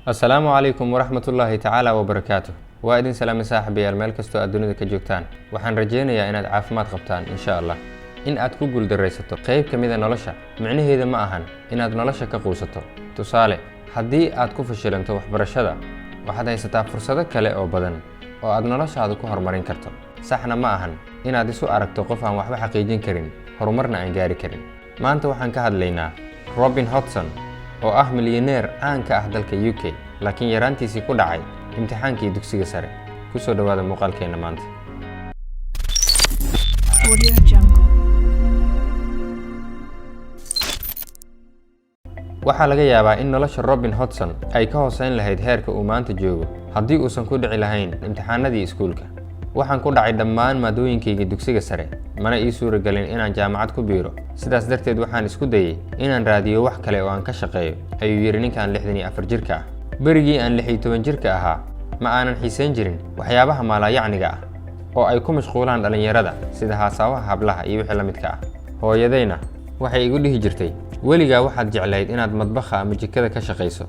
السلام عليكم ورحمة الله تعالى وبركاته. وأدين سلام صاحبي المال كستو الدنيا كجوكتان وحن رجينا إن عافمات قبطان إن شاء الله إن أتكو قول دريستو قيب كميدا نولشا معنيه إذا ما أهان إن أد نولشا كقوستو تصالي حدي أتكو فشلنتو وحبرشدا وحدا يستا فرصة كالي أو بدن oo aad nolosha aad ku horumarin karto saxna ma ahan inaad isu aragto qof aan waxba xaqiijin karin horumarna aan gaari karin maanta waxaan ka hadlaynaa Robin Hodgson oo ah milyaneer aan ka ah dalka UK laakiin yaraantiisii ku dhacay imtixaankii dugsiga sare ku soo dhawaada muuqaalkeena maanta waxaa laga yaabaa in nolosha Robin Hodgson ay ka hooseyn lahayd heerka uu maanta joogo haddii uusan ku dhici lahayn imtixaanadii iskuulka waxaan ku dhacay dhammaan maadooyinkayga dugsiga sare mana ii suuragelin inaan jaamacad ku biiro sidaas darteed waxaan isku dayay inaan raadiyo wax kale oo aan ka shaqeeyo ayuu yiri ninkan 64 jirka ah berigii aan 16 jirka ahaa ma aanan xiisayn jirin waxyaabaha maalayacniga ah oo ay ku mashquulaan dhalinyarada sida haasawaha hablaha iyo wixii la midka ah hooyadayna waxay igu dhihi jirtay weligaa waxaad jeclayd inaad madbaxa ama jikada ka shaqeyso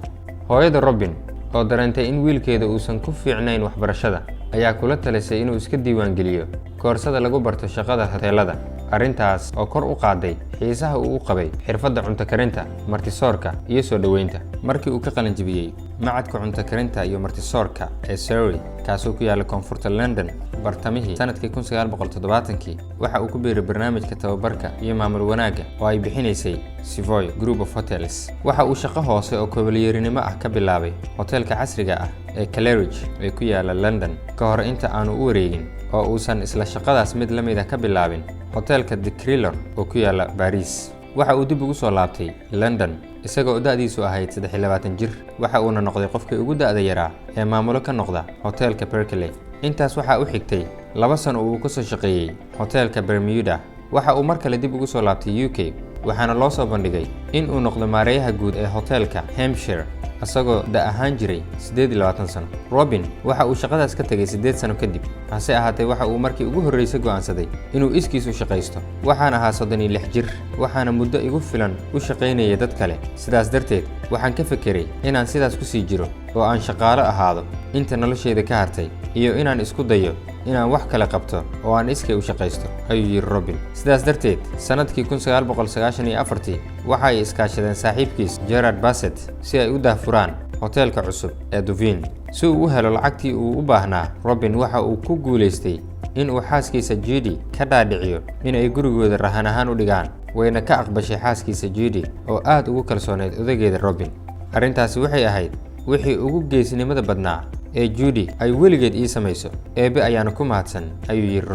hooyada Robin oo dareentay in wiilkeeda uusan ku fiicnayn waxbarashada ayaa kula talisay inuu iska diiwaan geliyo koorsada lagu barto shaqada hoteelada arintaas oo kor u qaaday xiisaha uu u qabay xirfadda cunto karinta martisoorka iyo soo dhaweynta markii uu ka qalin jabiyay macadka cunto karinta iyo martisoorka ee Surrey kaasoo ku yaala koonfurta London bartamihii sanadkii 1970 waxa uu ku biiray barnaamijka tababarka iyo maamul wanaaga oo ay bixinaysay Savoy Group of Hotels waxa uu shaqo hoose oo kabalyeerinimo ah ka bilaabay hoteelka casriga ah ee Claridge ee ku yaala London ka hor inta aanu u wareegin oo uusan isla shaqadaas mid la mid ah ka bilaabin hoteelka DHIIRRI oo ku yaala Paris waxa uu dib ugu soo laabtay London isagoo da'diisu ahayd 23 jir waxa uu noqday qofkii ugu da'da yaraa ee maamulo ka noqda hoteelka Berkeley intaas waxa uu xigtay 2 sano oo uu ka soo shaqeeyay hoteelka Bermuda waxa uu mar kale dib ugu soo laabtay UK waxaana loo soo bandhigay in uu noqdo maareeyaha guud ee hoteelka Hampshire asagoo da ahaan jiray 28 sano Robin waxa uu shaqadaas ka tagay 8 sano kadib hase ahaatee waxa uu markii ugu horeysay go'aansaday inuu iskiis u shaqeysto waxaan ahaa 36 jir waxaana muddo igu filan u shaqeynayay dad kale sidaas darteed waxaan ka fikiray inaan sidaas ku sii jiro oo aan shaqaale ahaado inta nolosheyda ka hartay iyo inaan isku dayo inaan wax kale qabto oo aan iskay u shaqeysto ayuu yiri Robin sidaas darteed sanadkii 1994 waxa ay iskaashadeen saaxiibkiis Gerard Bassett si ay u daafuraan hoteelka cusub ee Duveen si uu u helo lacagtii uu u baahnaa Robin waxa uu ku guuleystay in uu xaaskiisa Judy ka dhaadhiciyo in ay gurigooda rahan ahaan u dhigaan wayna ka aqbashay xaaskiisa Judy oo aad ugu kalsooneyd odageeda Robin arintaasi waxay ahayd wixii ugu geesinimada badnaa ee Judy ay weligeed ii samayso eebe ayaana ku mahadsan ayuu yiri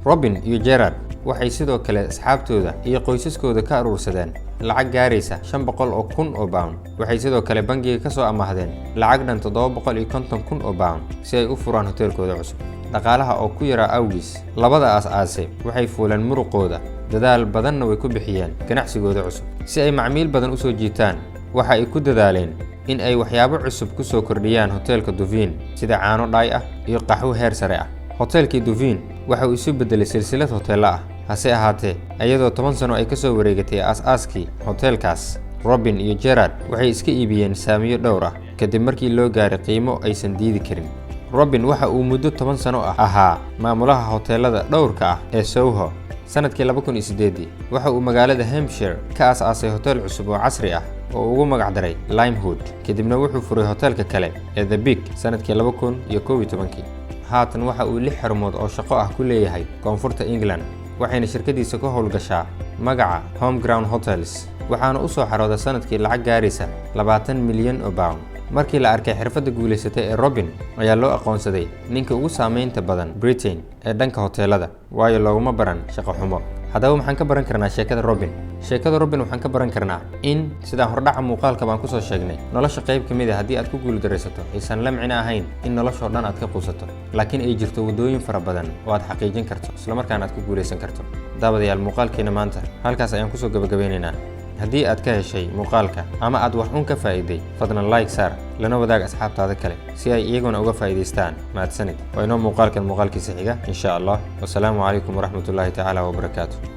Robin iyo Gerard waxay sidoo kale asxaabtooda iyo qoysaskooda ka aruursadeen lacag gaaraysa 500 oo kun oo pound waxay sidoo kale bangiga ka soo amaahdeen lacag dhan 750 kun oo pound si ay u furaan hoteelkooda cusub dhaqaalaha oo ku yaraa awgiis labada aas-aase waxay fuuleen muruqooda dadaal badanna way ku bixiyeen ganacsigooda cusub si ay macmiil badan u soo jiitaan waxa ay ku dadaaleen in ay waxyaabo cusub ku soo kordhiyaan hoteelka Duveen sida caano dhaay ah iyo qaxwo heer sare ah hoteelkii Duveen waxa uu isu bedelay silsilad hoteelo ah hase ahaatee iyadoo 10 sano ay ka soo wareegatay aas-aaskii hoteelkaas Robin iyo Gerard waxay iska iibiyeen saamiyo dhowr ah kadib markii loo gaaray qiimo aysan diidi karin Robin waxa uu muddo 10 sano ahaa maamulaha hoteelada dhowrka ah ee Soho sanadkii 2008 waxa uu magaalada Hampshire ka aas-aasay hotel cusub oo casri ah oo ugu magac daray Limehood kadibna wuxuu furay hoteelka kale ee The Big sanadkii 2011 haatan waxa uu 6 xarumood oo shaqo ah ku leeyahay koonfurta England waxayna shirkadiisa ka howlgashaa magaca Homeground Hotels waxaana u soo xarooday sanadkii lacag gaaraysa 20 milyan oo pound markii la arkay xirfadda guuleysatay ee Robin ayaa loo aqoonsaday ninka ugu saameynta badan Britain ee dhanka hoteelada waayo looguma baran shaqo xumo haddaba maxaan ka baran karnaa sheekada Robin waxaan ka baran karnaa in sidaan hordhaca muuqaalka baan ku soo sheegnay nolosha qayb kamid ah haddii aad ku guuldareysato aysan la micno ahayn in nolosha oo dhan aad ka quusato laakiin ay jirto wadooyin fara badan oo aad xaqiijin karto isla markaana aad ku guuleysan karto daawadayaal muuqaalkeena maanta halkaas ayaan ku soo gabagabeynaynaa haddii aad ka heshay muuqaalka ama aad wax un ka faa'iiday fadlan like saar lana wadaag asxaabtaada kale si ay iyaguna uga faa'iideystaan mahadsanid waa inoo muuqaalkiisa xiga insha Allah wassalaamu calaykum waraxmatullaahi tacaala wabarakaatuh